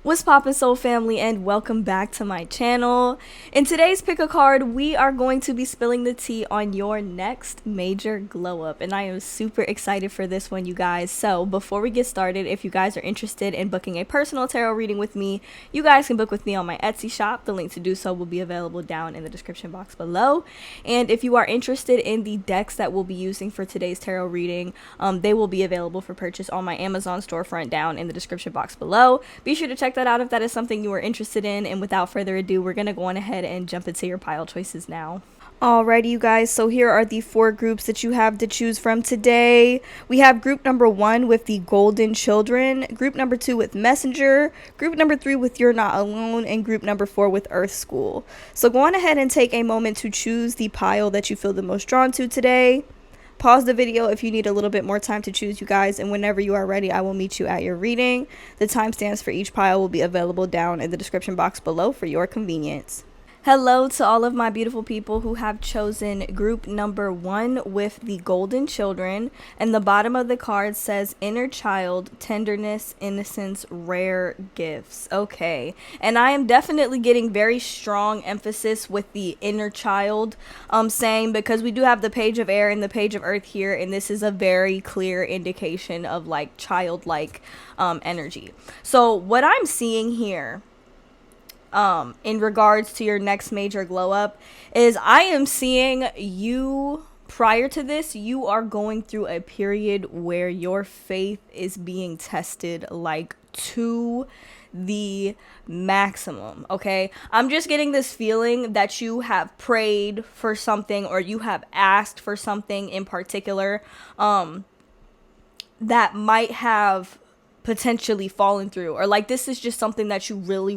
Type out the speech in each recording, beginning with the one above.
What's poppin', soul family, and welcome back to my channel. In today's pick a card, we are going to be spilling the tea on your next major glow up, and I am super excited for this one, you guys. So before we get started, if you guys are interested in booking a personal tarot reading with me, you guys can book with me on my Etsy shop. The link to do so will be available down in the description box below. And if you are interested in the decks that we'll be using for today's tarot reading, they will be available for purchase on my Amazon storefront down in the description box below. Be sure to check that out if that is something you are interested in. And without further ado, we're going to go on ahead and jump into your pile choices now. Alrighty, you guys, so here are the four groups that you have to choose from today. We have group number 1 with the Golden Children, group number 2 with Messenger, group number 3 with You're Not Alone, and group number 4 with Earth School. So go on ahead and take a moment to choose the pile that you feel the most drawn to today. Pause the video if you need a little bit more time to choose, you guys, and whenever you are ready, I will meet you at your reading. The timestamps for each pile will be available down in the description box below for your convenience. Hello to all of my beautiful people who have chosen group number 1 with the Golden Children, and the bottom of the card says inner child, tenderness, innocence, rare gifts. Okay, and I am definitely getting very strong emphasis with the inner child saying, because we do have the page of air and the page of earth here, and this is a very clear indication of like childlike energy. So what I'm seeing here in regards to your next major glow up is I am seeing you, prior to this, you are going through a period where your faith is being tested like to the maximum. Okay, I'm just getting this feeling that you have prayed for something, or you have asked for something in particular that might have potentially fallen through, or like this is just something that you really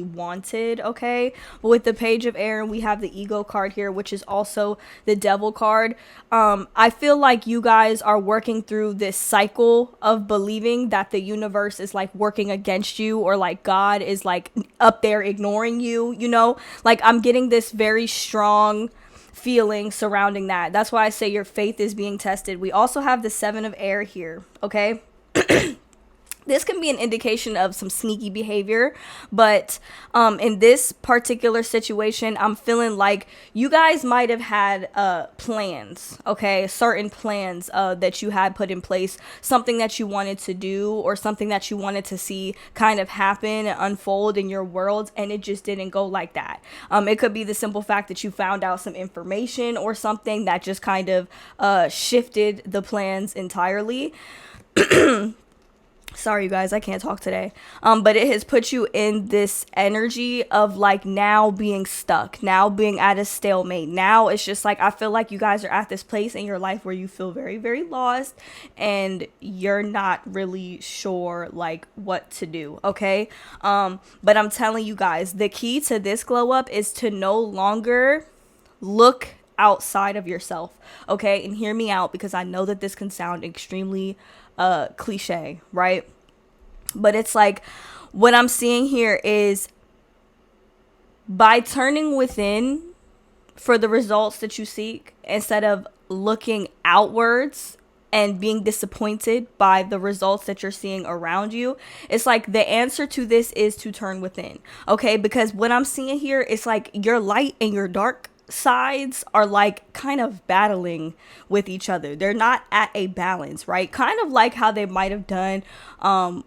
wanted. Okay, but with the page of air, and we have the ego card here, which is also the devil card. I feel like you guys are working through this cycle of believing that the universe is like working against you, or like God is like up there ignoring you, you know. Like I'm getting this very strong feeling surrounding that. That's why I say your faith is being tested. We also have the 7 of air here. Okay. This can be an indication of some sneaky behavior, but in this particular situation, I'm feeling like you guys might have had plans, okay, certain plans that you had put in place, something that you wanted to do, or something that you wanted to see kind of happen and unfold in your world, and it just didn't go like that. It could be the simple fact that you found out some information or something that just kind of shifted the plans entirely. Sorry, you guys, I can't talk today. But it has put you in this energy of like now being stuck, now being at a stalemate. Now it's just like, I feel like you guys are at this place in your life where you feel very lost, and you're not really sure like what to do. Okay. But I'm telling you guys, the key to this glow up is to no longer look outside of yourself. Okay. And hear me out, because I know that this can sound extremely cliche, right? But it's like, what I'm seeing here is, by turning within for the results that you seek, instead of looking outwards and being disappointed by the results that you're seeing around you, it's like the answer to this is to turn within. Okay, because what I'm seeing here is like your light and your dark sides are like kind of battling with each other. They're not at a balance, right? Kind of like how they might have done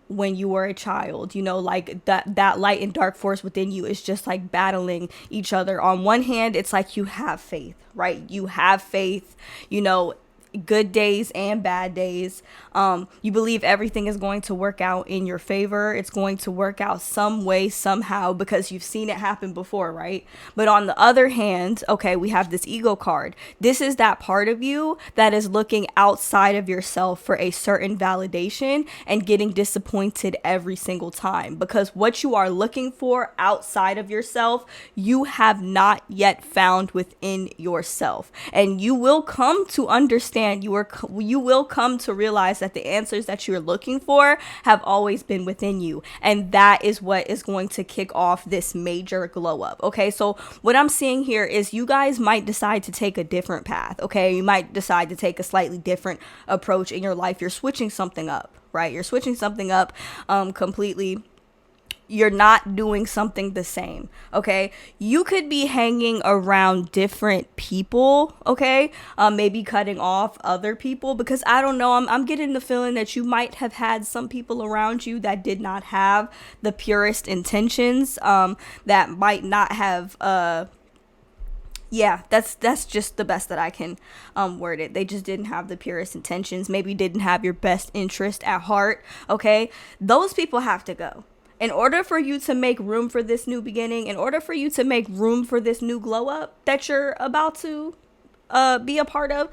when you were a child, you know, like that light and dark force within you is just like battling each other. On one hand, it's like you have faith, right? You have faith, you know, good days and bad days. You believe everything is going to work out in your favor. It's going to work out some way, somehow, because you've seen it happen before, right? But on the other hand, okay, we have this ego card. This is that part of you that is looking outside of yourself for a certain validation and getting disappointed every single time, because what you are looking for outside of yourself, you have not yet found within yourself. And you will come to understand, you will come to realize that the answers that you're looking for have always been within you. And that is what is going to kick off this major glow up. Okay, so what I'm seeing here is you guys might decide to take a different path. Okay, you might decide to take a slightly different approach in your life. You're switching something up, right? You're switching something up completely. you're not doing something the same. Okay, you could be hanging around different people. Okay, maybe cutting off other people, because I don't know, I'm getting the feeling that you might have had some people around you that did not have the purest intentions, that might not have yeah, that's just the best that I can word it. They just didn't have the purest intentions, maybe didn't have your best interest at heart. Okay, those people have to go. In order for you to make room for this new beginning, in order for you to make room for this new glow up that you're about to be a part of,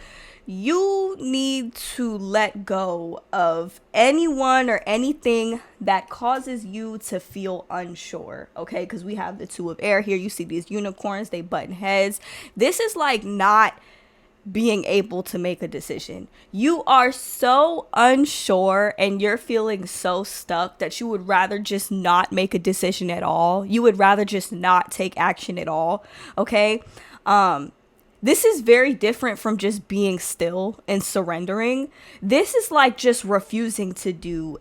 you need to let go of anyone or anything that causes you to feel unsure. Okay, because we have the Two of Air here. You see these unicorns, they button heads. This is like not being able to make a decision. You are so unsure and you're feeling so stuck that you would rather just not make a decision at all. You would rather just not take action at all. Okay, this is very different from just being still and surrendering. This is like just refusing to do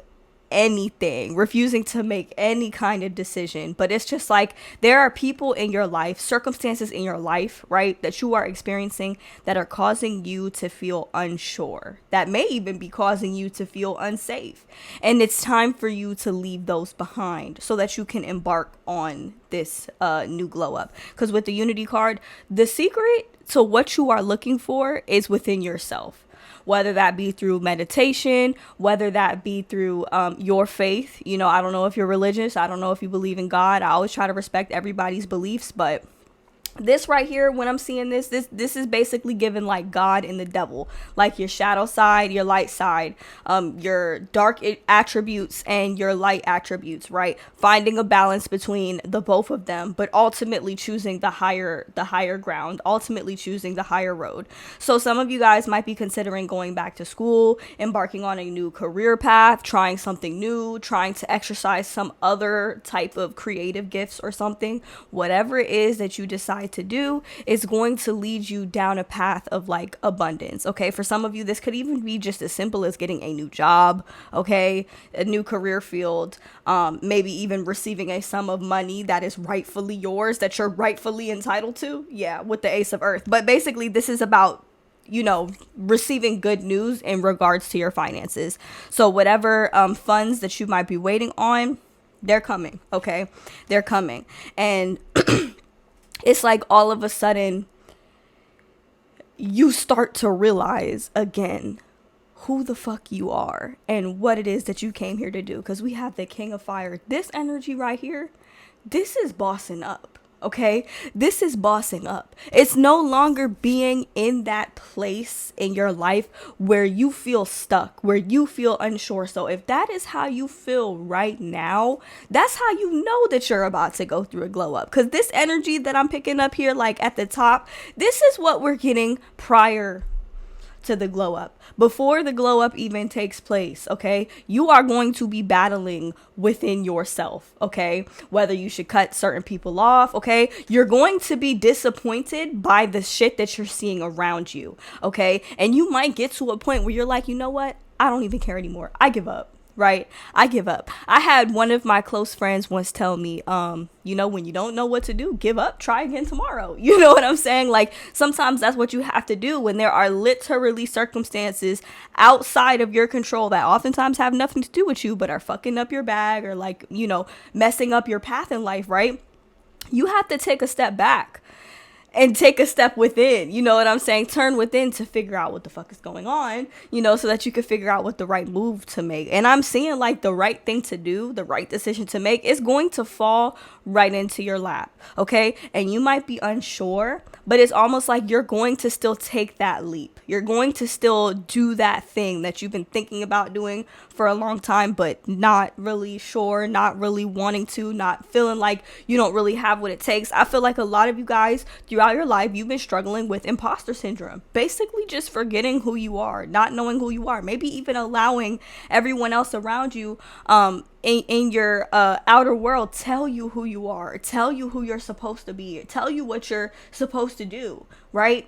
anything, refusing to make any kind of decision. But it's just like there are people in your life, circumstances in your life, right, that you are experiencing that are causing you to feel unsure, that may even be causing you to feel unsafe. And it's time for you to leave those behind so that you can embark on this new glow up. Because with the Unity card, the secret to what you are looking for is within yourself. Whether that be through meditation, whether that be through your faith. You know, I don't know if you're religious. I don't know if you believe in God. I always try to respect everybody's beliefs, but this right here, when I'm seeing this is basically given like God and the devil, like your shadow side, your light side, your dark attributes and your light attributes, right? Finding a balance between the both of them, but ultimately choosing the higher ground, ultimately choosing the higher road. So some of you guys might be considering going back to school, embarking on a new career path, trying something new, trying to exercise some other type of creative gifts or something. Whatever it is that you decide to do is going to lead you down a path of like abundance. Okay, for some of you this could even be just as simple as getting a new job, okay, a new career field, maybe even receiving a sum of money that is rightfully yours, that you're rightfully entitled to. Yeah, with the Ace of Earth. But basically this is about, you know, receiving good news in regards to your finances. So whatever funds that you might be waiting on, they're coming. Okay, they're coming. And it's like all of a sudden you start to realize again who the fuck you are and what it is that you came here to do. Because we have the King of Fire. This energy right here, this is bossing up. Okay, this is bossing up. It's no longer being in that place in your life where you feel stuck, where you feel unsure. So if that is how you feel right now, that's how you know that you're about to go through a glow up. Because this energy that I'm picking up here, like at the top, this is what we're getting prior to the glow up. Before the glow up even takes place, okay, you are going to be battling within yourself, okay, whether you should cut certain people off, okay, you're going to be disappointed by the shit that you're seeing around you, okay, and you might get to a point where you're like, you know what, I don't even care anymore, I give up. Right? I give up. I had one of my close friends once tell me, you know, when you don't know what to do, give up, try again tomorrow. You know what I'm saying? Like sometimes that's what you have to do when there are literally circumstances outside of your control that oftentimes have nothing to do with you, but are fucking up your bag or like, you know, messing up your path in life, right? You have to take a step back and take a step within, you know what I'm saying? Turn within to figure out what the fuck is going on, you know, so that you can figure out what the right move to make. And I'm seeing like the right thing to do, the right decision to make is going to fall right into your lap, okay? And you might be unsure, but it's almost like you're going to still take that leap. You're going to still do that thing that you've been thinking about doing for a long time, but not really sure, not really wanting to, not feeling like you don't really have what it takes. I feel like a lot of you guys throughout your life, you've been struggling with imposter syndrome, basically just forgetting who you are, not knowing who you are, maybe even allowing everyone else around you in your outer world tell you who you are, tell you who you're supposed to be, tell you what you're supposed to do, right?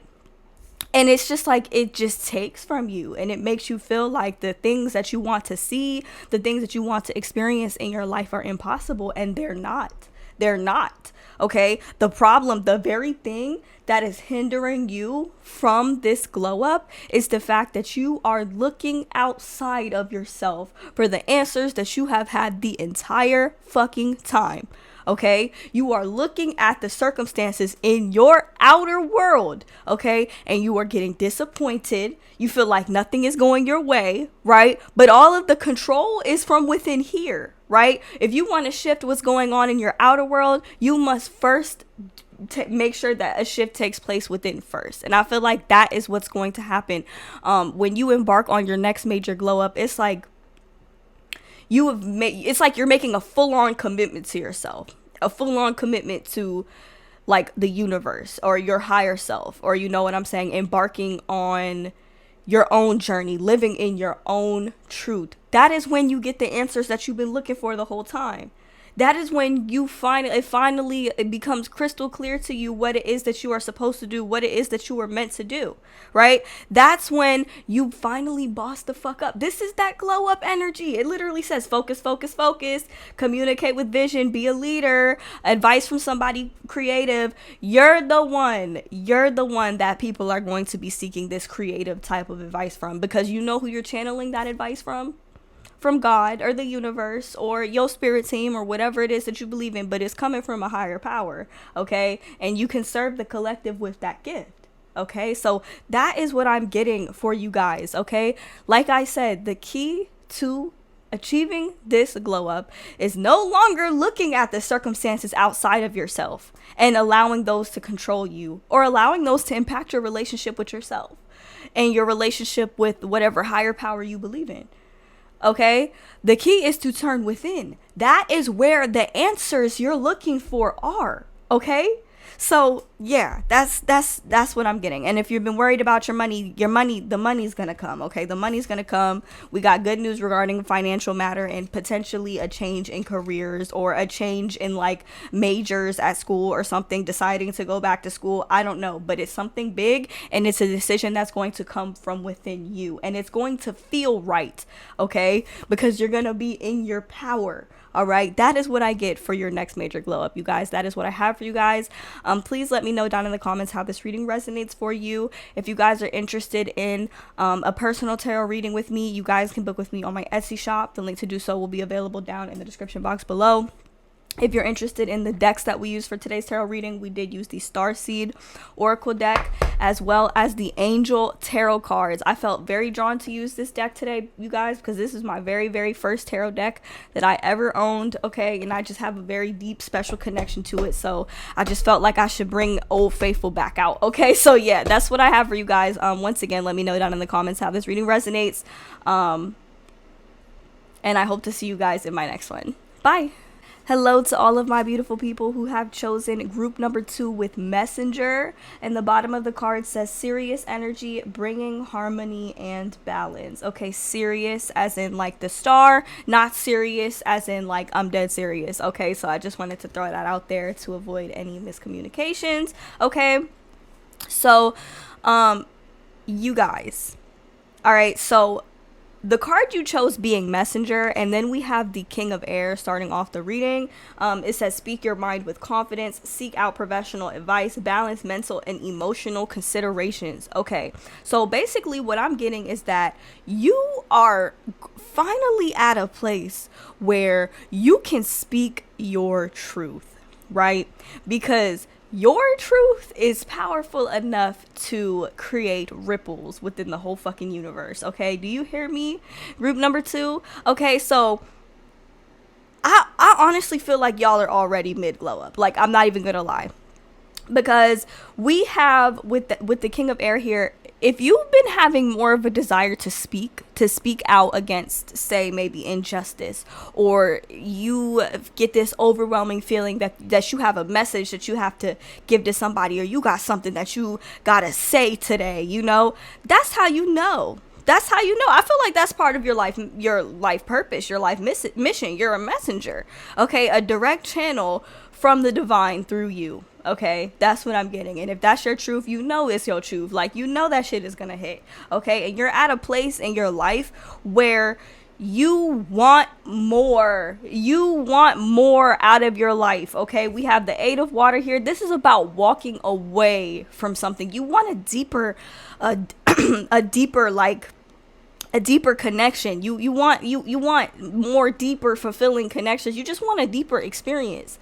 And it's just like, it just takes from you, and it makes you feel like the things that you want to see, the things that you want to experience in your life are impossible, and they're not. They're not. Okay. The problem, the very thing that is hindering you from this glow up is the fact that you are looking outside of yourself for the answers that you have had the entire fucking time. Okay, you are looking at the circumstances in your outer world, okay, and you are getting disappointed. You feel like nothing is going your way, right? But all of the control is from within here, right? If you want to shift what's going on in your outer world, you must first make sure that a shift takes place within first. And I feel like that is what's going to happen when you embark on your next major glow up. It's like it's like you're making a full-on commitment to yourself, a full-on commitment to like the universe or your higher self, or you know what I'm saying, embarking on your own journey, living in your own truth. That is when you get the answers that you've been looking for the whole time. That is when you finally it becomes crystal clear to you what it is that you are supposed to do, what it is that you were meant to do, right? That's when you finally boss the fuck up. This is that glow up energy. It literally says focus, focus, focus, communicate with vision, be a leader, advice from somebody creative. You're the one that people are going to be seeking this creative type of advice from, because you know who you're channeling that advice from God or the universe or your spirit team or whatever it is that you believe in, but it's coming from a higher power, okay? And you can serve the collective with that gift, okay? So that is what I'm getting for you guys, okay? Like I said, the key to achieving this glow up is no longer looking at the circumstances outside of yourself and allowing those to control you, or allowing those to impact your relationship with yourself and your relationship with whatever higher power you believe in. Okay, the key is to turn within. That is where the answers you're looking for are. Okay, so yeah, that's what I'm getting. And if you've been worried about the money's gonna come. Okay, the money's gonna come. We got good news regarding financial matter and potentially a change in careers, or a change in like majors at school or something, deciding to go back to school. I don't know, but it's something big, and it's a decision that's going to come from within you, and it's going to feel right. Okay, because you're gonna be in your power. All right, that is what I get for your next major glow up, you guys. That is what I have for you guys. Please let me know down in the comments how this reading resonates for you. If you guys are interested in a personal tarot reading with me, you guys can book with me on my Etsy shop. The link to do so will be available down in the description box below. If you're interested in the decks that we use for today's tarot reading, we did use the Starseed Oracle deck as well as the Angel Tarot cards. I felt very drawn to use this deck today, you guys, because this is my very, very first tarot deck that I ever owned, okay? And I just have a very deep, special connection to it, so I just felt like I should bring Old Faithful back out, okay? So yeah, that's what I have for you guys. Once again, let me know down in the comments how this reading resonates. And I hope to see you guys in my next one. Bye! Hello to all of my beautiful people who have chosen group number 2 with Messenger. And the bottom of the card says serious energy, bringing harmony and balance. Okay, serious as in like the star, not serious as in like I'm dead serious. Okay, so I just wanted to throw that out there to avoid any miscommunications. Okay, so you guys, all right, so the card you chose being Messenger, and then we have the King of Air starting off the reading. It says speak your mind with confidence, seek out professional advice, balance mental and emotional considerations. Okay, so basically what I'm getting is that you are finally at a place where you can speak your truth, right? Because your truth is powerful enough to create ripples within the whole fucking universe. Okay, do you hear me? Group number 2. Okay, so I honestly feel like y'all are already mid glow up. Like, I'm not even gonna lie, because we have with the King of Air here, if you've been having more of a desire to speak out against, say, maybe injustice, or you get this overwhelming feeling that you have a message that you have to give to somebody, or you got something that you gotta say today, you know, that's how you know That's how you know. I feel like that's part of your life purpose, your life mission. You're a messenger, okay? A direct channel from the divine through you, okay? That's what I'm getting. And if that's your truth, you know it's your truth. Like, you know that shit is gonna hit, okay? And you're at a place in your life where you want more. You want more out of your life, okay? We have the 8 of water here. This is about walking away from something. You want a deeper a deeper, like, a deeper connection. You want more deeper fulfilling connections. You just want a deeper experience.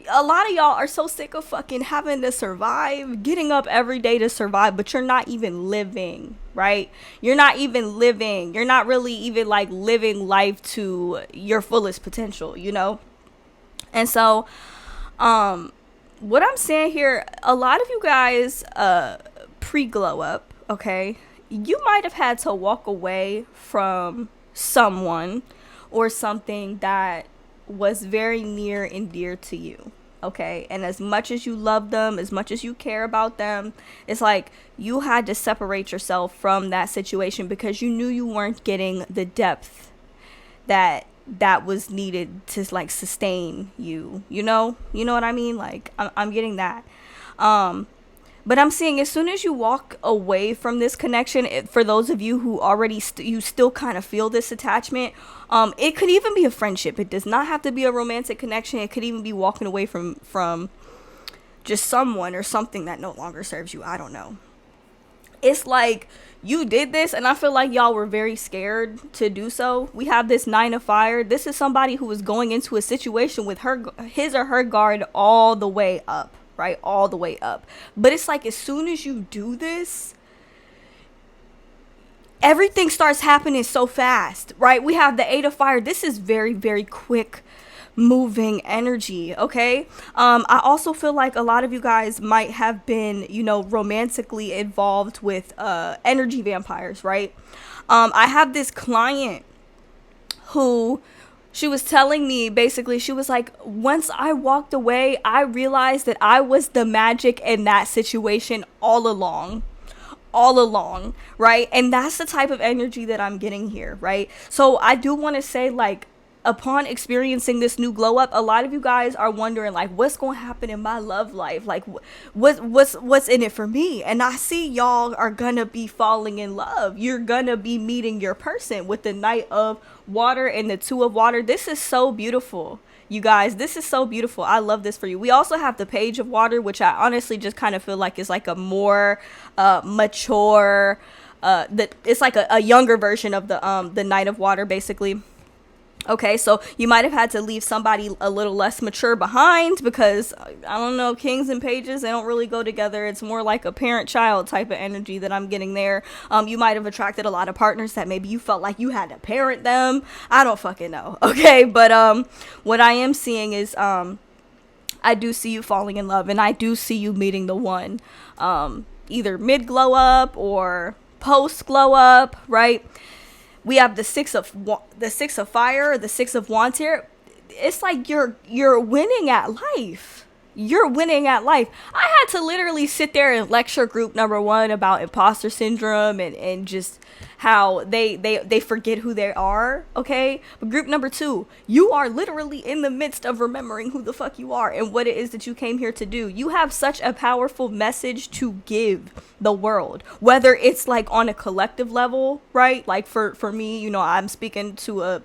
A lot of y'all are so sick of fucking having to survive, getting up every day to survive, but you're not even living, right? You're not even living. You're not really even like living life to your fullest potential, you know? And so, what I'm saying here, a lot of you guys, pre-glow up, okay? You might have had to walk away from someone or something that was very near and dear to you, okay? And as much as you love them, as much as you care about them, it's like you had to separate yourself from that situation because you knew you weren't getting the depth that was needed to like sustain you, you know what I mean? Like, I'm getting that. But I'm seeing as soon as you walk away from this connection, for those of you who already you still kind of feel this attachment, it could even be a friendship. It does not have to be a romantic connection. It could even be walking away from just someone or something that no longer serves you. I don't know. It's like you did this, and I feel like y'all were very scared to do so. We have this 9 of fire. This is somebody who was going into a situation with his or her guard all the way up. Right? All the way up. But it's like as soon as you do this, everything starts happening so fast, right? We have the 8 of fire. This is very, very quick moving energy, okay? I also feel like a lot of you guys might have been, romantically involved with energy vampires, right? I have this client who... she was telling me, basically, she was like, once I walked away, I realized that I was the magic in that situation all along, right? And that's the type of energy that I'm getting here, right? So I do want to say, like, upon experiencing this new glow up, a lot of you guys are wondering, like, what's going to happen in my love life? Like, what's in it for me? And I see y'all are gonna be falling in love. You're gonna be meeting your person with the Knight of Water and the 2 of Water. This is so beautiful, you guys. This is so beautiful. I love this for you. We also have the Page of Water, which I honestly just kind of feel like is like a more mature, it's like a younger version of the Knight of Water, basically. Okay, so you might have had to leave somebody a little less mature behind because, I don't know, kings and pages, they don't really go together. It's more like a parent-child type of energy that I'm getting there. You might have attracted a lot of partners that maybe you felt like you had to parent them. I don't fucking know, okay? But what I am seeing is I do see you falling in love, and I do see you meeting the one, either mid-glow up or post-glow up, right? We have the 6 of fire, the 6 of wands here. It's like you're winning at life. You're winning at life. I had to literally sit there and lecture group number 1 about imposter syndrome and just how they forget who they are, okay? But group number 2, you are literally in the midst of remembering who the fuck you are and what it is that you came here to do. You have such a powerful message to give the world, whether it's like on a collective level, right? Like for me, I'm speaking to a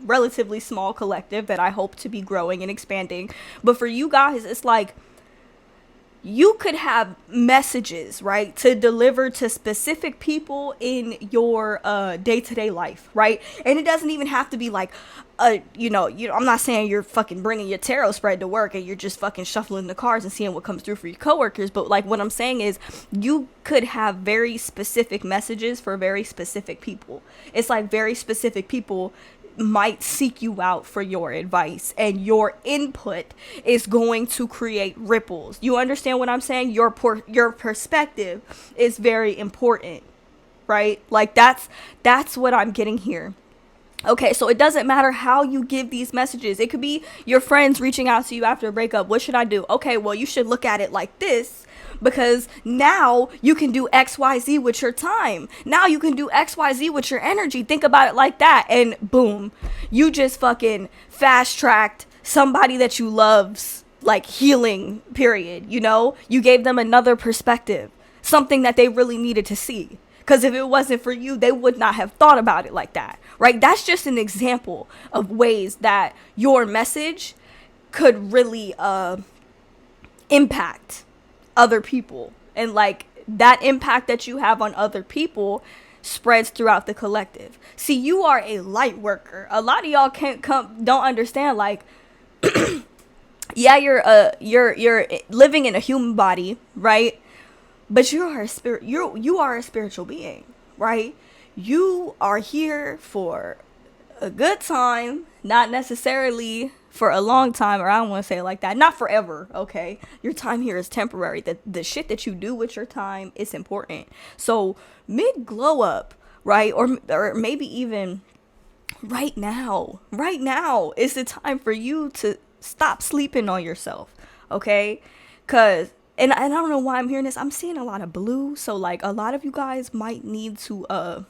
relatively small collective that I hope to be growing and expanding. But for you guys, it's like you could have messages, right, to deliver to specific people in your day-to-day life, right? And it doesn't even have to be like, I'm not saying you're fucking bringing your tarot spread to work and you're just fucking shuffling the cards and seeing what comes through for your coworkers. But like what I'm saying is you could have very specific messages for very specific people. It's like very specific people might seek you out for your advice, and your input is going to create ripples. You understand what I'm saying? Your perspective is very important, right? Like that's what I'm getting here. Okay, so it doesn't matter how you give these messages. It could be your friends reaching out to you after a breakup. What should I do? Okay, well, you should look at it like this, because now you can do XYZ with your time. Now you can do XYZ with your energy. Think about it like that. And boom, you just fucking fast tracked somebody that you love's like healing period. You know, you gave them another perspective, something that they really needed to see. Because if it wasn't for you, they would not have thought about it like that, right? That's just an example of ways that your message could really impact other people. And like that impact that you have on other people spreads throughout the collective. See, you are a light worker. A lot of y'all don't understand, like, yeah, you're living in a human body, right? But you are a spiritual being, right? You are here for a good time, not necessarily for a long time, or I don't want to say it like that, not forever, okay? Your time here is temporary. The shit that you do with your time is important. So mid glow up, right? Or maybe even right now is the time for you to stop sleeping on yourself, okay? Because and I don't know why I'm hearing this. I'm seeing a lot of blue. So like a lot of you guys might need to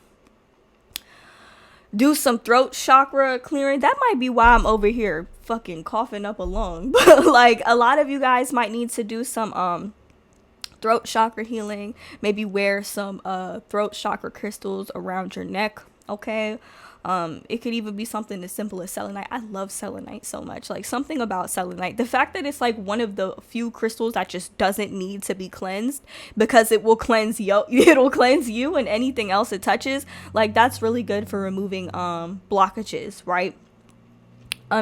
do some throat chakra clearing. That might be why I'm over here fucking coughing up a lung. But like a lot of you guys might need to do some throat chakra healing. Maybe wear some throat chakra crystals around your neck, okay? It could even be something as simple as selenite. I love selenite so much. Like something about selenite, the fact that it's like one of the few crystals that just doesn't need to be cleansed, because it will cleanse you. It'll cleanse you and anything else it touches. Like that's really good for removing blockages, right?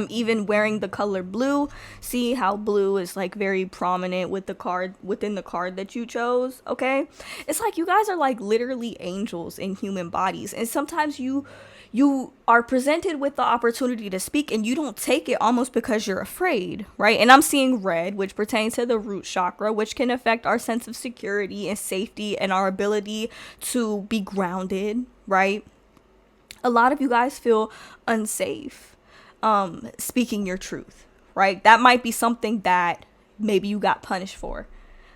Even wearing the color blue, see how blue is like very prominent with the card, within the card that you chose, okay? It's like you guys are like literally angels in human bodies, and sometimes you are presented with the opportunity to speak and you don't take it, almost because you're afraid, right? And I'm seeing red, which pertains to the root chakra, which can affect our sense of security and safety and our ability to be grounded, right? A lot of you guys feel unsafe speaking your truth, right? That might be something that maybe you got punished for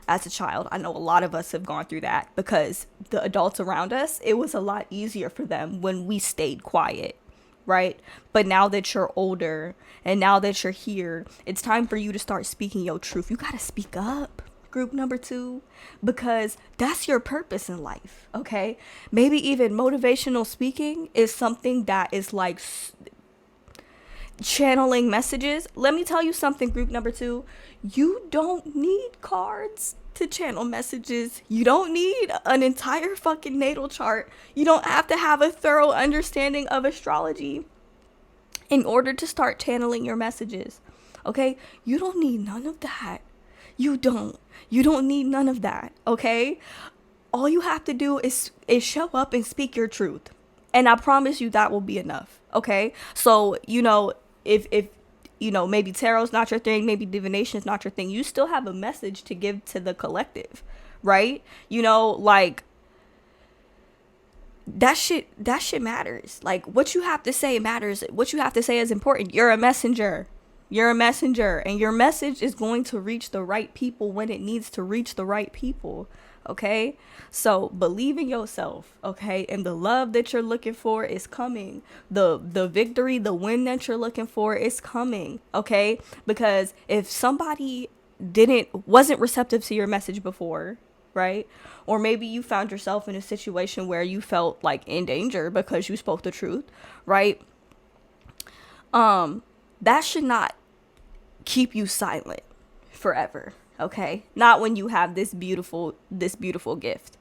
as a child. I know a lot of us have gone through that, because the adults around us, it was a lot easier for them when we stayed quiet, right? But now that you're older and now that you're here, it's time for you to start speaking your truth. You got to speak up, group number 2, because that's your purpose in life, okay? Maybe even motivational speaking is something that is like channeling messages. Let me tell you something, group number 2. You don't need cards to channel messages. You don't need an entire fucking natal chart. You don't have to have a thorough understanding of astrology in order to start channeling your messages, okay? You don't need none of that. You don't need none of that, okay? All you have to do is show up and speak your truth, and I promise you that will be enough, okay? So, you know, if you know, maybe tarot's not your thing, maybe divination is not your thing, you still have a message to give to the collective, right? You know, like that shit matters. Like what you have to say matters. What you have to say is important. You're a messenger, and your message is going to reach the right people when it needs to reach the right people, okay? So believe in yourself, okay? And the love that you're looking for is coming. The victory, the win that you're looking for is coming, okay? Because if somebody wasn't receptive to your message before, right? Or maybe you found yourself in a situation where you felt like in danger because you spoke the truth, right? That should not keep you silent forever, okay? Not when you have this beautiful gift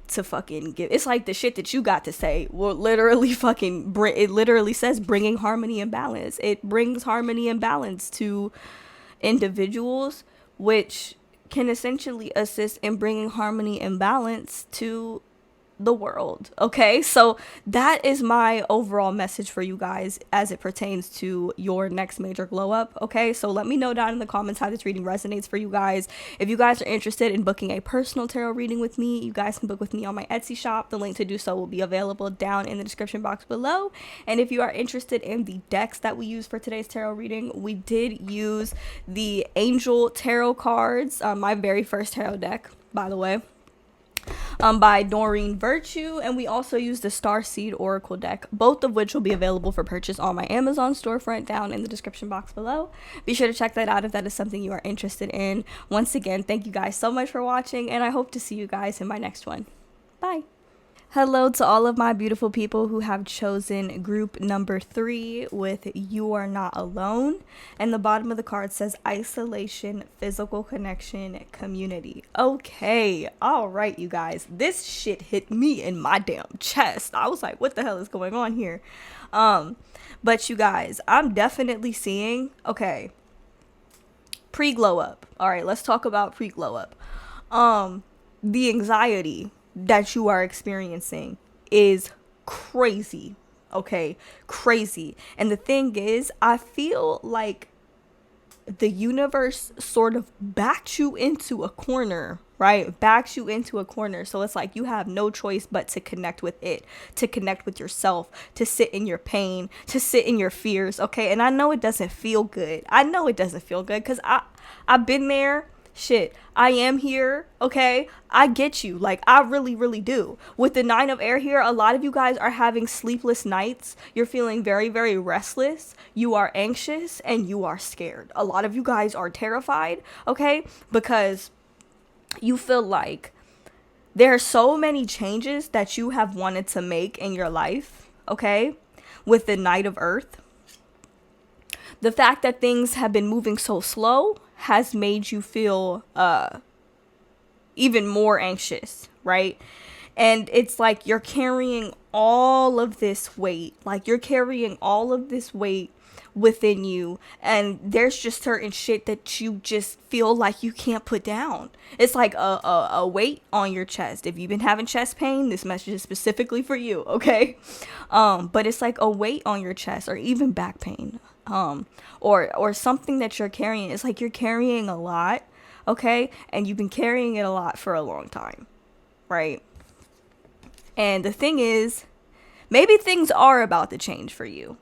to fucking give. It's like the shit that you got to say will literally fucking it literally says bringing harmony and balance. It brings harmony and balance to individuals, which can essentially assist in bringing harmony and balance to the world. Okay, so that is my overall message for you guys as it pertains to your next major glow up. Okay, so let me know down in the comments how this reading resonates for you guys. If you guys are interested in booking a personal tarot reading with me, you guys can book with me on my Etsy shop. The link to do so will be available down in the description box below. And if you are interested in the decks that we use for today's tarot reading, we did use the Angel Tarot cards, my very first tarot deck, by the way, by Doreen Virtue, and we also used the Starseed Oracle deck, both of which will be available for purchase on my Amazon storefront down in the description box below. Be sure to check that out if that is something you are interested in. Once again, thank you guys so much for watching, and I hope to see you guys in my next one. Bye. Hello to all of my beautiful people who have chosen group number 3 with You Are Not Alone. And the bottom of the card says isolation, physical connection, community. Okay, all right, you guys. This shit hit me in my damn chest. I was like, what the hell is going on here? But you guys, I'm definitely seeing, okay, pre-glow up. All right, let's talk about pre-glow up. The anxiety that you are experiencing is crazy. Okay, crazy. And the thing is, I feel like the universe sort of backed you into a corner, right? Backs you into a corner. So it's like you have no choice but to connect with it, to connect with yourself, to sit in your pain, to sit in your fears. Okay, and I know it doesn't feel good. I know it doesn't feel good because I've been there. Shit, I am here. Okay, I get you. Like, I really, really do. With the 9 of air here, a lot of you guys are having sleepless nights. You're feeling very, very restless. You are anxious and you are scared. A lot of you guys are terrified. Okay, because you feel like there are so many changes that you have wanted to make in your life. Okay, with the Knight of Earth, the fact that things have been moving so slow has made you feel even more anxious, right? And it's like you're carrying all of this weight, like you're carrying all of this weight within you, and there's just certain shit that you just feel like you can't put down. It's like a weight on your chest. If you've been having chest pain, this message is specifically for you, okay? But it's like a weight on your chest, or even back pain, or something that you're carrying. It's like you're carrying a lot, okay? And you've been carrying it a lot for a long time, right? And the thing is, maybe things are about to change for you.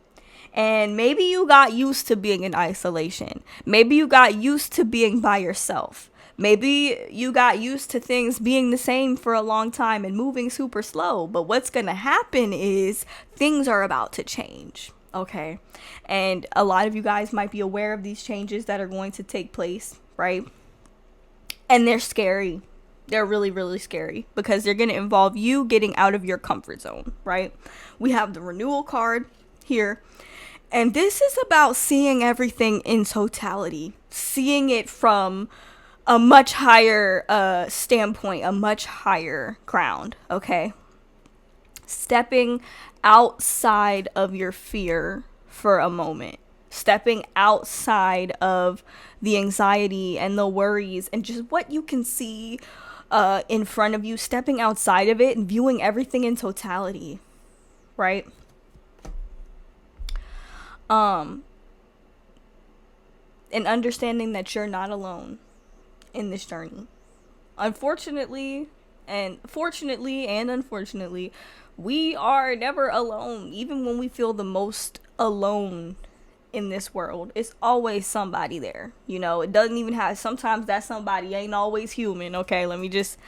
And maybe you got used to being in isolation. Maybe you got used to being by yourself. Maybe you got used to things being the same for a long time and moving super slow. But what's going to happen is things are about to change. Okay. And a lot of you guys might be aware of these changes that are going to take place, right? And they're scary. They're really, really scary because they're going to involve you getting out of your comfort zone, right? We have the renewal card here. And this is about seeing everything in totality, seeing it from a much higher standpoint, a much higher ground, okay? Stepping outside of your fear for a moment, stepping outside of the anxiety and the worries and just what you can see in front of you, stepping outside of it and viewing everything in totality, right? And understanding that you're not alone in this journey. Fortunately and unfortunately, we are never alone. Even when we feel the most alone in this world, it's always somebody there. You know, it doesn't even have, sometimes that somebody ain't always human. Okay, let me just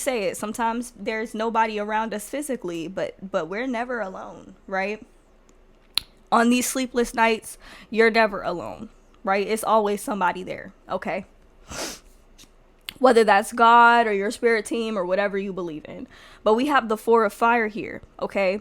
say it. Sometimes there's nobody around us physically, but we're never alone, right? On these sleepless nights, you're never alone, right? It's always somebody there, okay? Whether that's God or your spirit team or whatever you believe in. But we have the 4 of fire here, okay?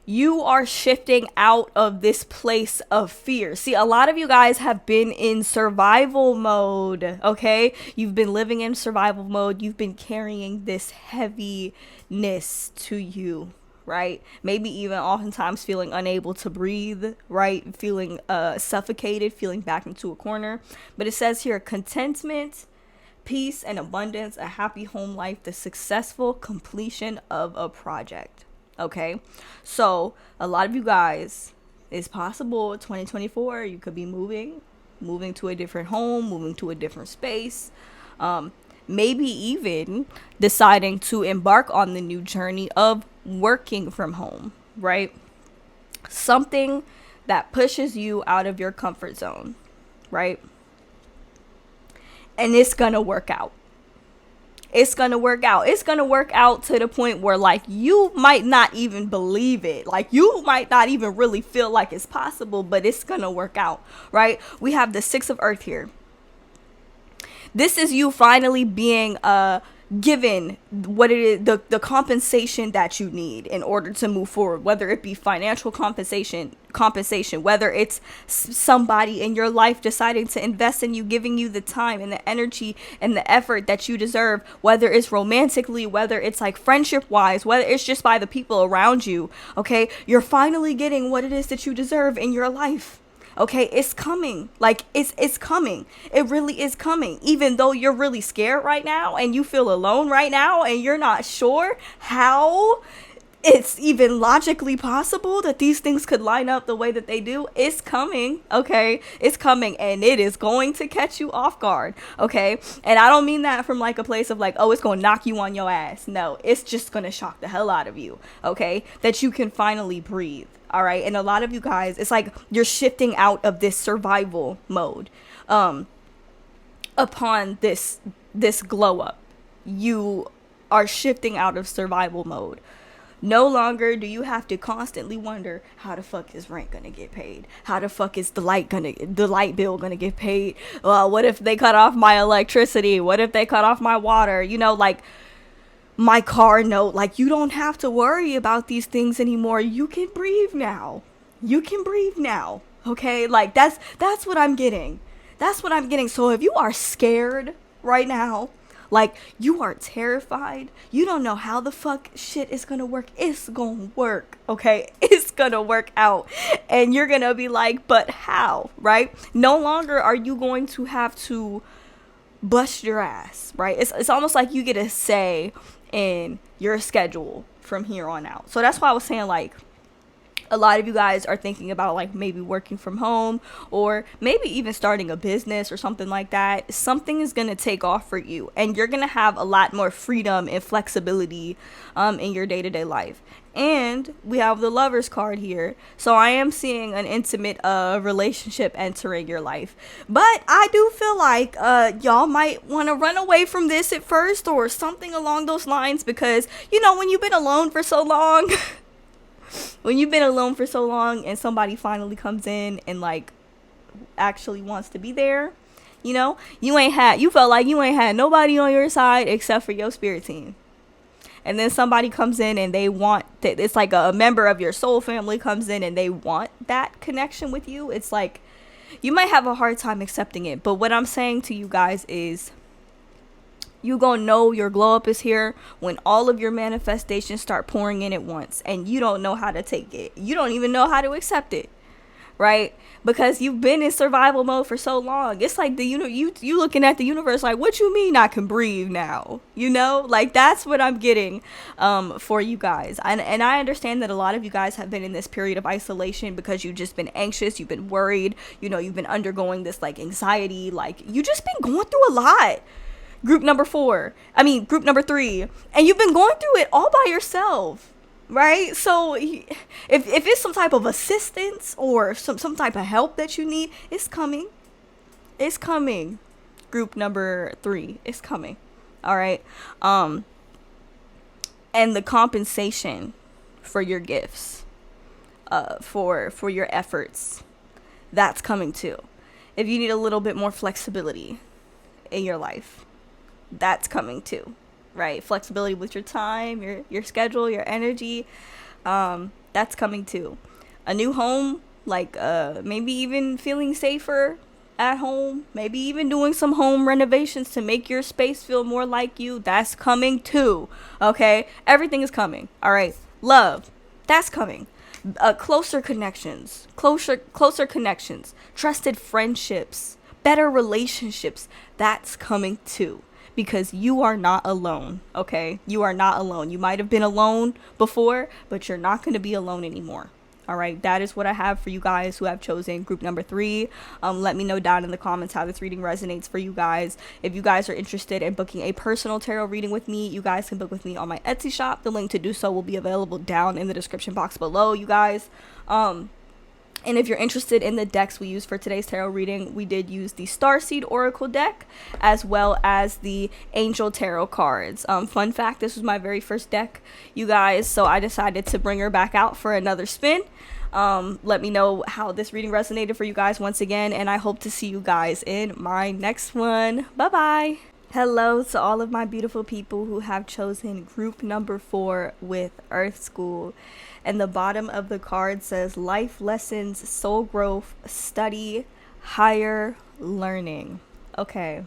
You are shifting out of this place of fear. See, a lot of you guys have been in survival mode, okay? You've been living in survival mode. You've been carrying this heaviness to you, right? Maybe even oftentimes feeling unable to breathe, right? Feeling suffocated, feeling backed into a corner. But it says here, contentment, peace and abundance, a happy home life, the successful completion of a project. Okay, so a lot of you guys, it's possible 2024 you could be moving to a different home, moving to a different space, maybe even deciding to embark on the new journey of working from home, right? Something that pushes you out of your comfort zone, right? And it's gonna work out. It's gonna work out. It's gonna work out to the point where, like, you might not even believe it. Like, you might not even really feel like it's possible, but it's gonna work out, right? We have the Six of Earth here. This is you finally being given what it is, the compensation that you need in order to move forward, whether it be financial compensation, whether it's somebody in your life deciding to invest in you, giving you the time and the energy and the effort that you deserve, whether it's romantically, whether it's like friendship wise, whether it's just by the people around you. Okay, you're finally getting what it is that you deserve in your life. Okay, it's coming. Like, it's coming. It really is coming. Even though you're really scared right now and you feel alone right now and you're not sure how it's even logically possible that these things could line up the way that they do, it's coming. Okay, it's coming, and it is going to catch you off guard. Okay, and I don't mean that from like a place of like, oh, it's gonna knock you on your ass. No, it's just gonna shock the hell out of you. Okay, that you can finally breathe. All right, and a lot of you guys, it's like you're shifting out of this survival mode upon this glow up. You are shifting out of survival mode. No longer do you have to constantly wonder, how the fuck is rent gonna get paid? How the fuck is the light bill gonna get paid? What if they cut off my electricity? What if they cut off my water? You know, like my car note. Like, you don't have to worry about these things anymore. You can breathe now. Okay, like that's what I'm getting. So if you are scared right now, like you are terrified, you don't know how the fuck shit is gonna work, it's gonna work. Okay, it's gonna work out, and you're gonna be like, but how? Right? No longer are you going to have to bust your ass, right? It's almost like you get a say in your schedule from here on out. So that's why I was saying, like, a lot of you guys are thinking about like maybe working from home or maybe even starting a business or something like that. Something is going to take off for you, and you're going to have a lot more freedom and flexibility in your day-to-day life. And we have the Lovers card here. So I am seeing an intimate relationship entering your life. But I do feel like y'all might want to run away from this at first or something along those lines, because, you know, when you've been alone for so long, and somebody finally comes in and like actually wants to be there, you know, you felt like you ain't had nobody on your side except for your spirit team. And then somebody comes in and they want that. It's like a member of your soul family comes in and they want that connection with you. It's like you might have a hard time accepting it. But what I'm saying to you guys is, you gonna know your glow up is here when all of your manifestations start pouring in at once, and you don't know how to take it. You don't even know how to accept it, right? Because you've been in survival mode for so long. It's like you looking at the universe like, what you mean I can breathe now? You know, like that's what I'm getting for you guys. And I understand that a lot of you guys have been in this period of isolation because you've just been anxious, you've been worried, you know, you've been undergoing this like anxiety, like you just been going through a lot. Group number 3, and you've been going through it all by yourself, right? So if it's some type of assistance or some type of help that you need, it's coming. Group number 3, it's coming. All right. And the compensation for your gifts, for your efforts, that's coming too. If you need a little bit more flexibility in your life, that's coming too, right? Flexibility with your time, your schedule, your energy, that's coming too. A new home, like maybe even feeling safer at home, maybe even doing some home renovations to make your space feel more like you, that's coming too. Okay, everything is coming. All right, love, that's coming. Closer connections, trusted friendships, better relationships, that's coming too. because you are not alone, okay? You are not alone. You might have been alone before, but you're not going to be alone anymore. All right, that is what I have for you guys who have chosen group number 3. Let me know down in the comments how this reading resonates for you guys. If you guys are interested in booking a personal tarot reading with me, you guys can book with me on my Etsy shop. The link to do so will be available down in the description box below, you guys. And if you're interested in the decks we used for today's tarot reading, we did use the Starseed Oracle deck as well as the Angel Tarot cards. Fun fact, this was my very first deck, you guys, so I decided to bring her back out for another spin. Let me know how this reading resonated for you guys once again, and I hope to see you guys in my next one. Bye-bye. Hello to all of my beautiful people who have chosen group number 4 with Earth School. And the bottom of the card says life lessons, soul growth, study, higher learning. Okay.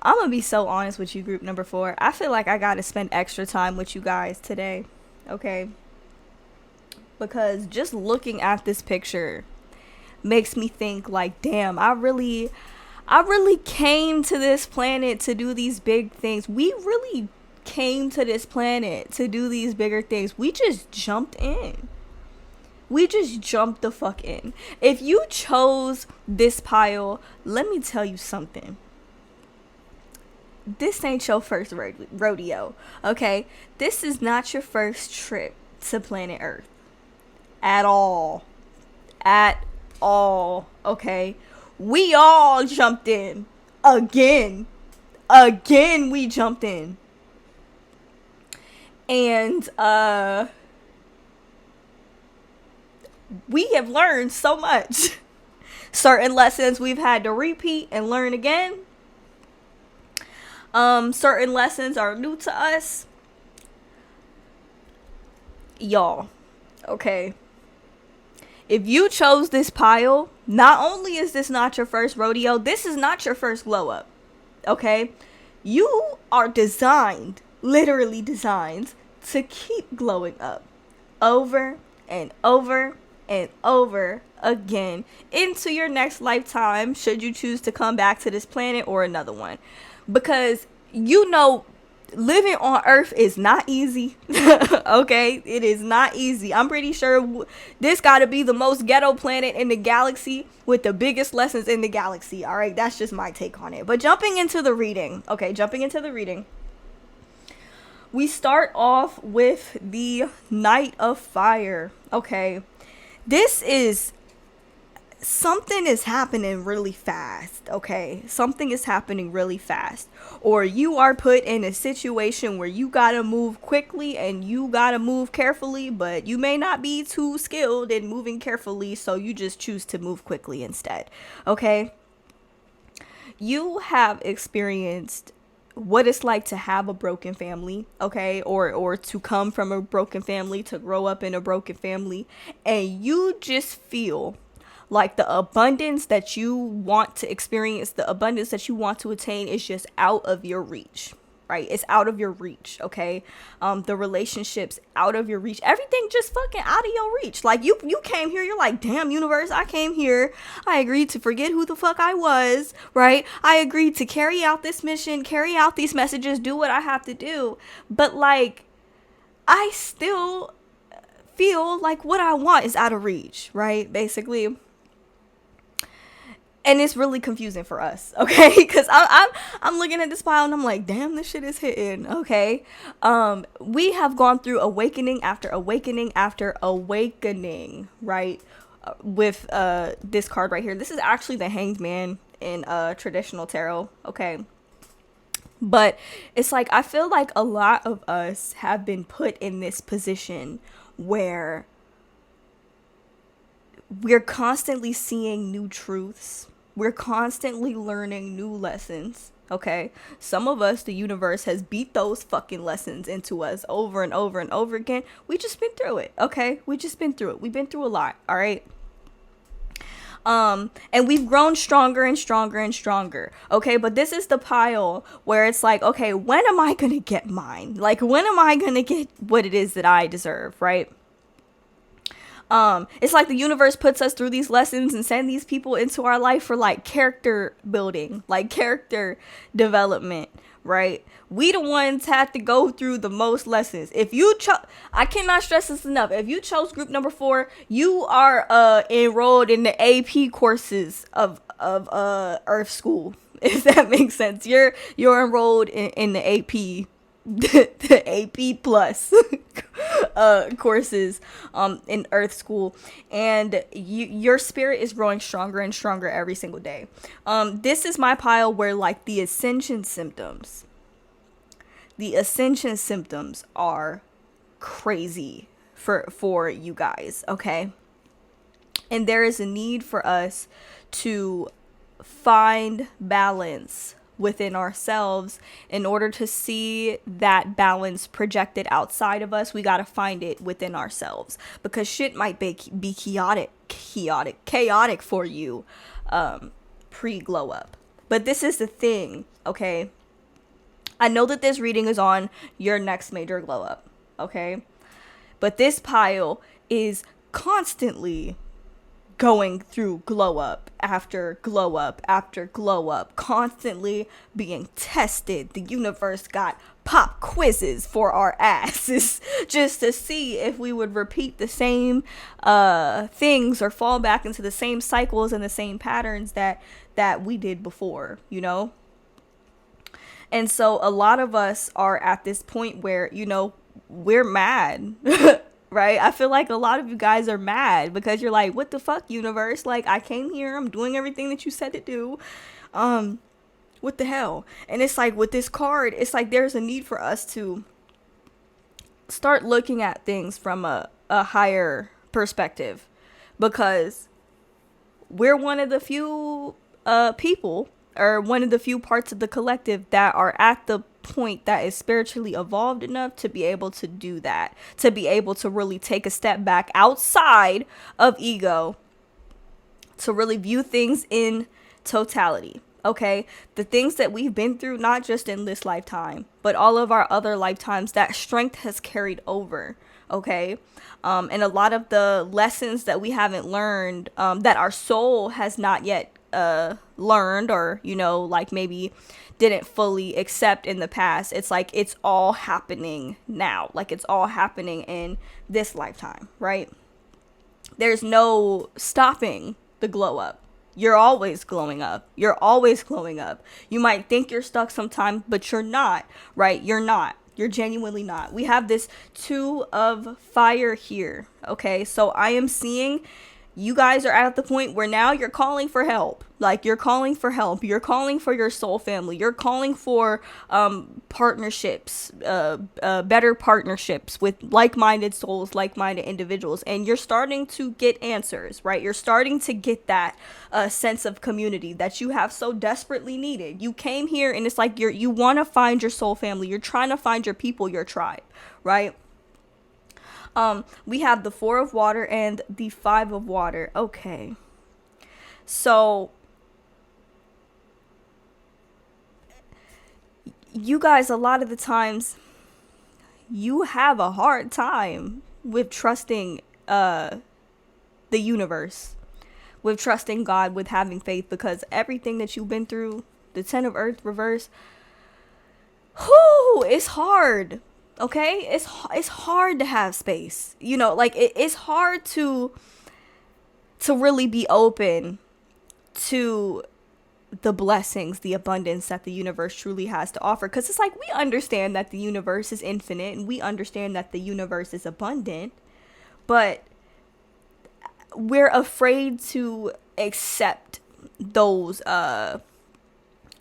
I'm gonna be so honest with you, group number 4. I feel like I gotta spend extra time with you guys today. Okay. Because just looking at this picture makes me think like, damn, I really came to this planet to do these big things. We really came to this planet to do these bigger things. We just jumped in. We just jumped the fuck in. If you chose this pile, let me tell you something. This ain't your first rodeo, okay? This is not your first trip to planet Earth. At all. At all, okay? We all jumped in. Again we jumped in. And we have learned so much. Certain lessons we've had to repeat and learn again. Certain lessons are new to us. Y'all, okay. If you chose this pile, not only is this not your first rodeo, this is not your first glow up. Okay? You are designed, literally designed, to keep glowing up over and over and over again into your next lifetime, should you choose to come back to this planet or another one. Because you know, living on Earth is not easy. Okay, it is not easy. I'm pretty sure this got to be the most ghetto planet in the galaxy with the biggest lessons in the galaxy. All right, that's just my take on it. But jumping into the reading, we start off with the Knight of Fire. Okay, this is something is happening really fast. Okay, something is happening really fast, or you are put in a situation where you gotta move quickly and you gotta move carefully, but you may not be too skilled in moving carefully, so you just choose to move quickly instead. Okay, you have experienced what it's like to have a broken family, okay, or to come from a broken family, to grow up in a broken family, and you just feel like the abundance that you want to experience, the abundance that you want to attain is just out of your reach, right? It's out of your reach, okay? The relationships out of your reach, everything just fucking out of your reach. Like you came here, you're like, damn, universe, I came here. I agreed to forget who the fuck I was, right? I agreed to carry out this mission, carry out these messages, do what I have to do. But like, I still feel like what I want is out of reach, right? Basically. And it's really confusing for us, okay? Because I'm looking at this pile and I'm like, damn, this shit is hitting, okay? We have gone through awakening after awakening after awakening, right? With this card right here. This is actually the Hanged Man in traditional tarot, okay? But it's like, I feel like a lot of us have been put in this position where we're constantly seeing new truths. We're constantly learning new lessons, okay? Some of us, the universe has beat those fucking lessons into us over and over and over again. We just been through it, okay? We just been through it. We've been through a lot, all right? And we've grown stronger and stronger and stronger, okay? But this is the pile where it's like, okay, when am I gonna get mine? Like, when am I gonna get what it is that I deserve, right? It's like the universe puts us through these lessons and send these people into our life for like character building, like character development, right? We the ones had to go through the most lessons. If you I cannot stress this enough. If you chose group number 4, you are enrolled in the AP courses of Earth School. If that makes sense. You're enrolled in the AP the AP plus courses in Earth School, and your spirit is growing stronger and stronger every single day. This is my pile where like the ascension symptoms are crazy for you guys, okay? And there is a need for us to find balance within ourselves. In order to see that balance projected outside of us, we got to find it within ourselves, because shit might be chaotic for you pre-glow up. But this is the thing, okay? I know that this reading is on your next major glow up, okay? But this pile is constantly going through glow up after glow up after glow up, constantly being tested. The universe got pop quizzes for our asses just to see if we would repeat the same things or fall back into the same cycles and the same patterns that we did before, you know? And so a lot of us are at this point where, you know, we're mad. Right? I feel like a lot of you guys are mad because you're like, what the fuck, universe? Like, I came here, I'm doing everything that you said to do. What the hell? And it's like with this card, it's like there's a need for us to start looking at things from a higher perspective, because we're one of the few people, or one of the few parts of the collective that are at the point that is spiritually evolved enough to be able to do that, to be able to really take a step back outside of ego, to really view things in totality. Okay, the things that we've been through, not just in this lifetime, but all of our other lifetimes, that strength has carried over. Okay, and a lot of the lessons that we haven't learned, that our soul has not yet learned, or, you know, like maybe didn't fully accept in the past, it's like it's all happening now. Like it's all happening in this lifetime, right? There's no stopping the glow up. You're always glowing up. You're always glowing up. You might think you're stuck sometimes, but you're not, right? You're not. You're genuinely not. We have this 2 of fire here, okay? So I am seeing you guys are at the point where now you're calling for help. Like, you're calling for help. You're calling for your soul family. You're calling for partnerships, better partnerships with like-minded souls, like-minded individuals. And you're starting to get answers, right? You're starting to get that sense of community that you have so desperately needed. You came here and it's like you want to find your soul family. You're trying to find your people, your tribe, right? We have the 4 of water and the 5 of water. Okay. So you guys, a lot of the times you have a hard time with trusting the universe, with trusting God, with having faith, because everything that you've been through, the 10 of earth reverse, it's hard. Okay, it's hard to have space, you know, like it's hard to really be open to the blessings, the abundance that the universe truly has to offer. Because it's like, we understand that the universe is infinite and we understand that the universe is abundant, but we're afraid to accept those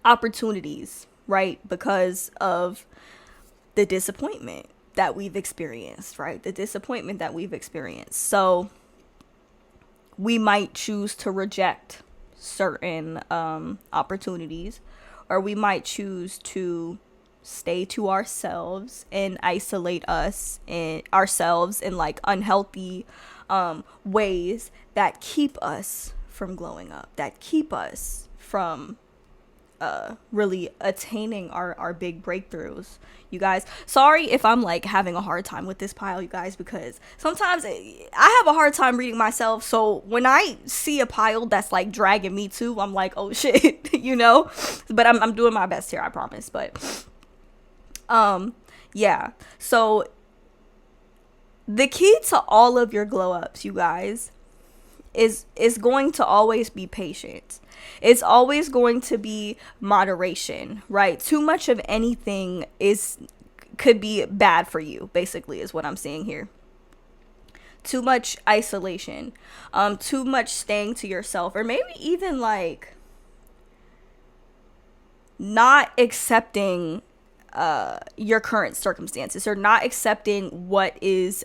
opportunities, right? Because of the disappointment that we've experienced, right? The disappointment that we've experienced. So we might choose to reject certain opportunities, or we might choose to stay to ourselves and isolate ourselves in like unhealthy ways that keep us from glowing up, that keep us from really attaining our big breakthroughs, you guys. Sorry if I'm like having a hard time with this pile, you guys, because sometimes I have a hard time reading myself. So when I see a pile that's like dragging me too, I'm like, oh shit, you know. But I'm doing my best here, I promise. But yeah. So the key to all of your glow ups, you guys, is going to always be patience. It's always going to be moderation, right? Too much of anything could be bad for you, basically, is what I'm saying here. Too much isolation, too much staying to yourself, or maybe even like not accepting your current circumstances, or not accepting what is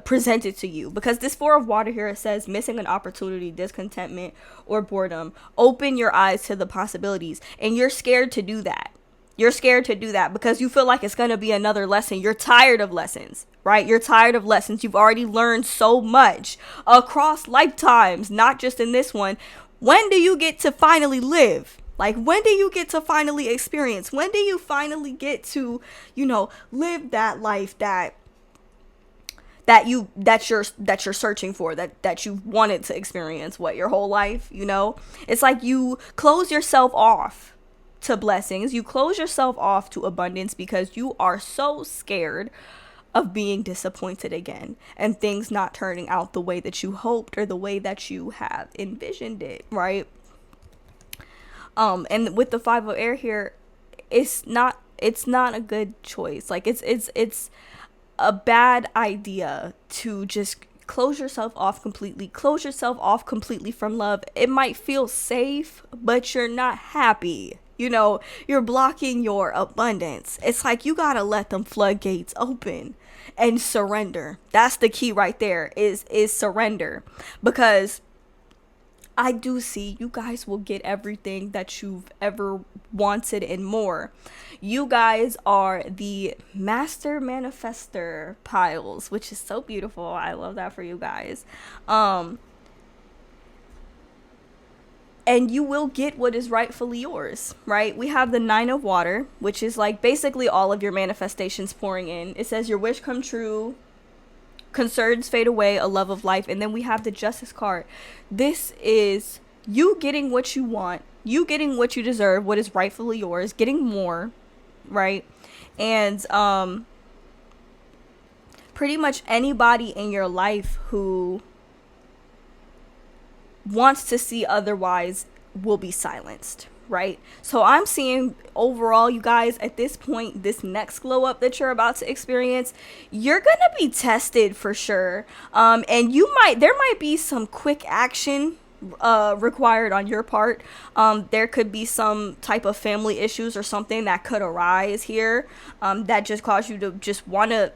presented to you. Because this Four of Water here, it says missing an opportunity, discontentment, or boredom. Open your eyes to the possibilities, and you're scared to do that. You're scared to do that because you feel like it's going to be another lesson. You're tired of lessons, right? You're tired of lessons. You've already learned so much across lifetimes, not just in this one. When do you get to finally live? Like, when do you get to finally experience? When do you finally get to, live that life that you're searching for, that you've wanted to experience your whole life, It's like you close yourself off to blessings. You close yourself off to abundance because you are so scared of being disappointed again and things not turning out the way that you hoped or the way that you have envisioned it, right? And with the Five of Air here, it's not a good choice. Like, it's a bad idea to just close yourself off completely from love. It might feel safe, but you're not happy. You're blocking your abundance. It's like you gotta let them floodgates open and surrender. That's the key right there, is surrender. Because I do see you guys will get everything that you've ever wanted and more. You guys are the master manifester piles, which is so beautiful. I love that for you guys. And you will get what is rightfully yours, right? We have the Nine of Water, which is like basically all of your manifestations pouring in. It says your wish come true, concerns fade away, a love of life. And then we have the Justice card. This is you getting what you want, you getting what you deserve, what is rightfully yours, getting more, right? And pretty much anybody in your life who wants to see otherwise will be silenced, right? So I'm seeing overall, you guys, at this point, this next glow up that you're about to experience, you're gonna be tested for sure. And there might be some quick action required on your part. There could be some type of family issues or something that could arise here that just cause you to just want to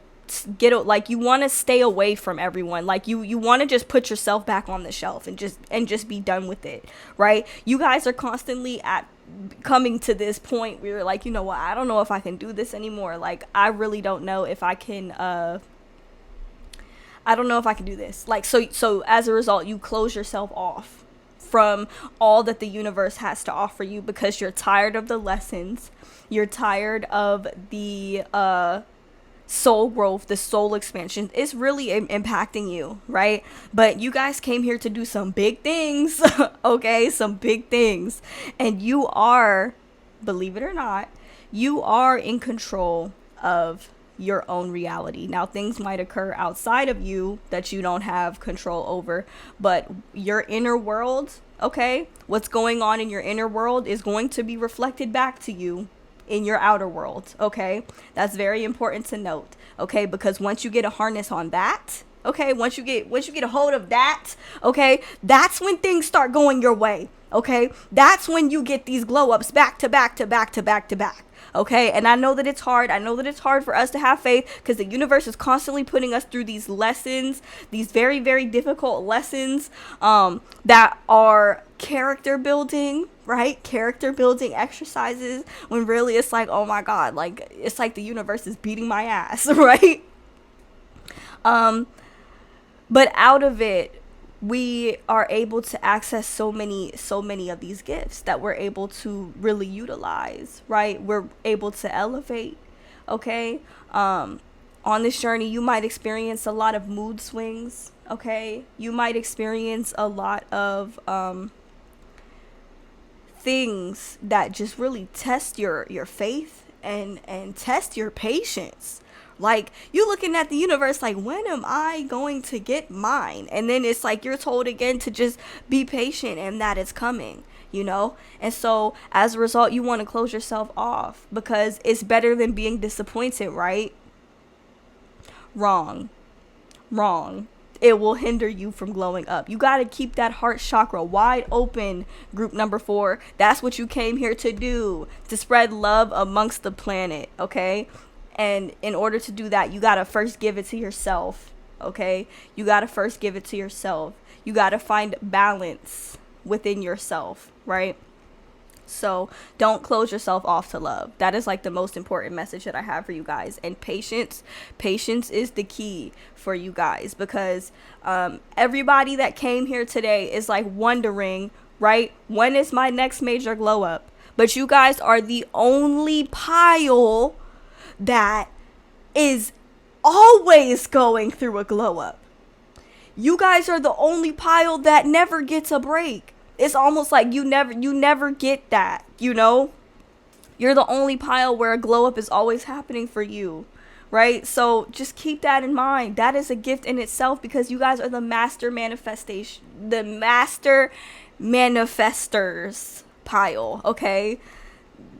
you want to stay away from everyone. Like you want to just put yourself back on the shelf and just be done with it, right? You guys are constantly coming to this point where you're like, you know what, I don't know if I can do this anymore. Like, I really don't know if I can I don't know if I can do this. Like, so as a result, you close yourself off from all that the universe has to offer you because you're tired of the lessons. You're tired of the soul growth, the soul expansion. It's really impacting you, right? But you guys came here to do some big things, okay? Some big things. And you are, believe it or not, you are in control of your own reality. Now, things might occur outside of you that you don't have control over, but your inner world, okay? What's going on in your inner world is going to be reflected back to you in your outer world, okay? That's very important to note, okay? Because once you get a harness on that, okay, once you get a hold of that, okay, that's when things start going your way, okay? That's when you get these glow ups back to back to back to back to back. Okay, and I know that it's hard. I know that it's hard for us to have faith because the universe is constantly putting us through these lessons, these very, very difficult lessons that are character building, right? Character building exercises, when really it's like, oh my God, like it's like the universe is beating my ass, right? But out of it, we are able to access so many of these gifts that we're able to really utilize, right? We're able to elevate, okay? On this journey, you might experience a lot of mood swings, okay? You might experience a lot of things that just really test your faith and test your patience. Like, you looking at the universe like, when am I going to get mine? And then it's like you're told again to just be patient and that it's coming, you know? And so as a result, you want to close yourself off because it's better than being disappointed, right? Wrong. It will hinder you from glowing up. You got to keep that heart chakra wide open, group number 4. That's what you came here to do, to spread love amongst the planet, okay? And in order to do that, you got to first give it to yourself, okay? You got to first give it to yourself. You got to find balance within yourself, right? So don't close yourself off to love. That is like the most important message that I have for you guys. And patience is the key for you guys, because everybody that came here today is like wondering, right, when is my next major glow up? But you guys are the only pile that is always going through a glow up. You guys are the only pile that never gets a break. It's almost like you never get that, you know? You're the only pile where a glow up is always happening for you, right? So just keep that in mind. That is a gift in itself, because you guys are the master manifestors pile, okay?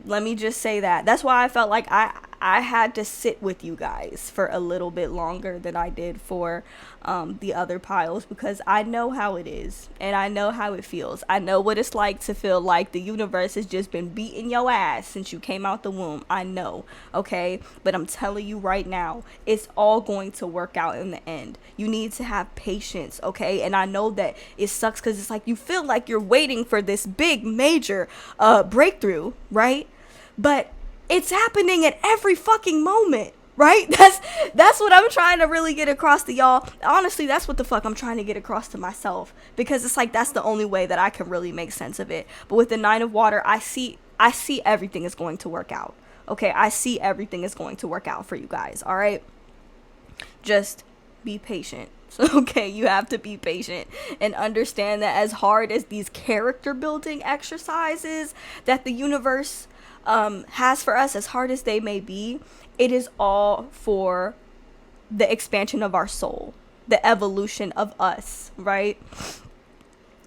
Let me just say that. That's why I felt like I had to sit with you guys for a little bit longer than I did for the other piles, because I know how it is and I know how it feels. I know what it's like to feel like the universe has just been beating your ass since you came out the womb. I know, okay? But I'm telling you right now, it's all going to work out in the end. You need to have patience, okay? And I know that it sucks because it's like you feel like you're waiting for this big major breakthrough, right? But it's happening at every fucking moment, right? That's what I'm trying to really get across to y'all. Honestly, that's what the fuck I'm trying to get across to myself, because it's like that's the only way that I can really make sense of it. But with the 9 of water, I see everything is going to work out. Okay, I see everything is going to work out for you guys, all right? Just be patient. Okay, you have to be patient and understand that as hard as these character building exercises that the universe has for us, as hard as they may be, it is all for the expansion of our soul, the evolution of us, right?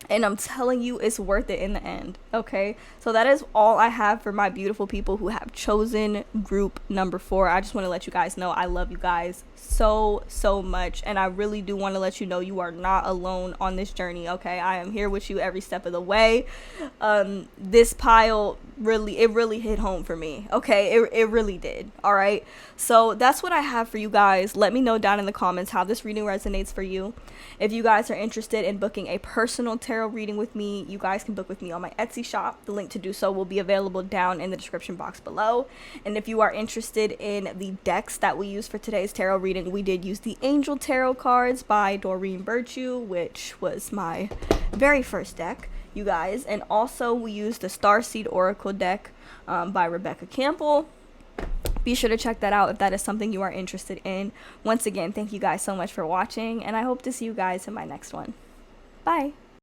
And I'm telling you, it's worth it in the end, okay? So that is all I have for my beautiful people who have chosen group number 4. I just want to let you guys know I love you guys so much, and I really do want to let you know you are not alone on this journey, okay? I am here with you every step of the way. This pile really hit home for me, okay? It really did. All right, so that's what I have for you guys. Let me know down in the comments how this reading resonates for you. If you guys are interested in booking a personal tarot reading with me, you guys can book with me on my Etsy shop. The link to do so will be available down in the description box below. And if you are interested in the decks that we use for today's tarot reading, we did use the Angel Tarot cards by Doreen Virtue, which was my very first deck, you guys. And also we used the Starseed Oracle deck by Rebecca Campbell. Be sure to check that out if that is something you are interested in. Once again, thank you guys so much for watching, and I hope to see you guys in my next one. Bye.